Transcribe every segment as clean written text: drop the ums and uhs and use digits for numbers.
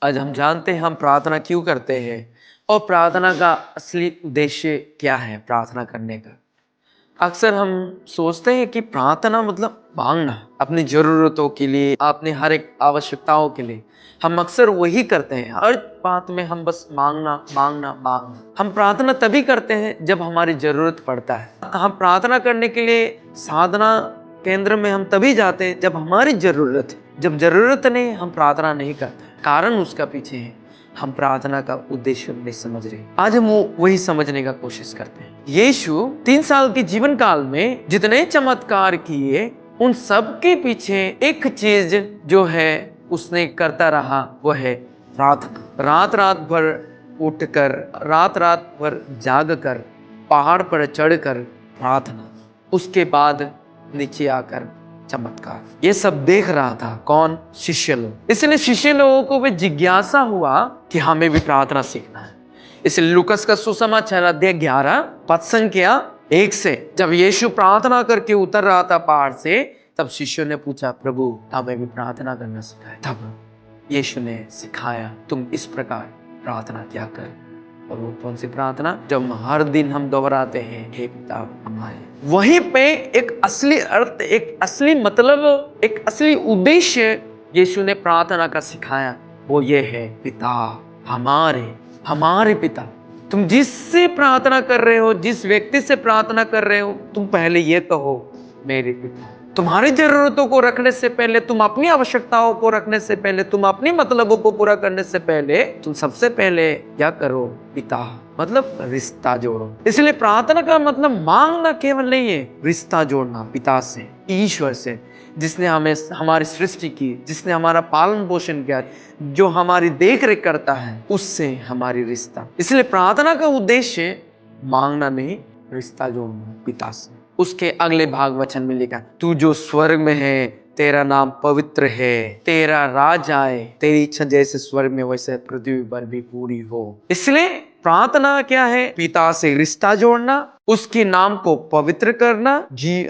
आज हम जानते हैं हम प्रार्थना क्यों करते हैं और प्रार्थना का असली उद्देश्य क्या है प्रार्थना करने का। अक्सर हम सोचते हैं कि प्रार्थना मतलब मांगना अपनी ज़रूरतों के लिए, अपने हर एक आवश्यकताओं के लिए। हम अक्सर वही करते हैं, हर बात में हम बस मांगना मांगना मांगना। हम प्रार्थना तभी करते हैं जब हमारी ज़रूरत पड़ता है। हम प्रार्थना करने के लिए साधना केंद्र में हम तभी जाते हैं जब हमारी ज़रूरत है। जब ज़रूरत नहीं हम प्रार्थना नहीं करते। कारण उसका पीछे है हम प्रार्थना का उद्देश्य नहीं समझ रहे। आज हम वही समझने का कोशिश करते हैं। यीशु 3 साल के जीवन काल में जितने चमत्कार किए उन सब के पीछे एक चीज जो है उसने करता रहा, वो है प्रार्थना। रात रात भर उठकर, रात रात भर जाग कर, पहाड़ पर चढ़कर प्रार्थना, उसके बाद नीचे आकर चमत्कार। ये सब देख रहा था कौन? शिष्य लोग। इसलिए शिष्य लोगों को भी जिज्ञासा हुआ कि हमें भी प्रार्थना सीखना है। इसलिए लूकस का सुसमाचार अध्याय 11 पद संख्या 1 से जब यीशु प्रार्थना करके उतर रहा था पहाड़ से, तब शिष्यों ने पूछा, प्रभु हमें भी प्रार्थना करना सिखाए। तब यीशु ने सिखाया, तुम इस प्रकार प्रार्थना क्या कर। और वो कौन सी प्रार्थना? जब हर दिन हम दोहराते हैं, हे पिता हमारे। वहीं पे एक असली अर्थ, एक असली मतलब, एक असली उद्देश्य यीशु ने प्रार्थना का सिखाया, वो ये है, पिता हमारे। हमारे पिता। तुम जिससे प्रार्थना कर रहे हो, जिस व्यक्ति से प्रार्थना कर रहे हो, तुम पहले ये कहो, मेरे पिता। तुम्हारी जरूरतों को रखने से पहले, तुम अपनी आवश्यकताओं को रखने से पहले, तुम अपनी मतलबों को पूरा करने से पहले, तुम सबसे पहले क्या करो? पिता, मतलब रिश्ता जोड़ो। इसलिए प्रार्थना का मतलब मांगना केवल नहीं है, रिश्ता जोड़ना पिता से, ईश्वर से, जिसने हमें हमारी सृष्टि की, जिसने हमारा पालन पोषण किया, जो हमारी देख रेख करता है, उससे हमारी रिश्ता। इसलिए प्रार्थना का उद्देश्य मांगना नहीं, रिश्ता जोड़ना पिता से। उसके अगले भाग वचन में लिखा, तू जो स्वर्ग में है, तेरा नाम पवित्र है, तेरा राज आए, तेरी इच्छा जैसे स्वर्ग में वैसे पृथ्वी पर भी पूरी हो। इसलिए प्रार्थना क्या है? पिता से रिश्ता जोड़ना, उसके नाम को पवित्र करना,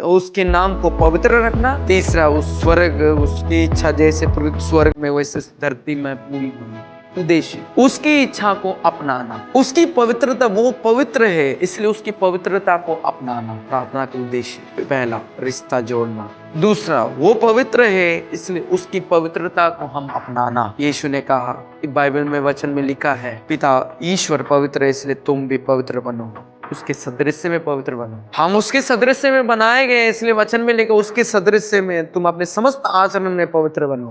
उसके नाम को पवित्र रखना। तीसरा, उस स्वर्ग, उसकी इच्छा जैसे स्वर्ग में वैसे धरती में पूरी होनी। उद्देश्य उसकी इच्छा को अपनाना, उसकी पवित्रता, वो पवित्र है इसलिए उसकी पवित्रता को अपनाना प्रार्थना का उद्देश्य। पहला, रिश्ता जोड़ना। दूसरा, वो पवित्र है इसलिए उसकी पवित्रता को हम अपनाना। यीशु ने कहा, बाइबल में वचन में लिखा है, पिता ईश्वर पवित्र है इसलिए तुम भी पवित्र बनो, उसके सदृश्य में पवित्र बनो। हम उसके सदृश्य में बनाए गए इसलिए वचन में लिखा, उसके सदृश्य में तुम अपने समस्त आचरण में पवित्र बनो।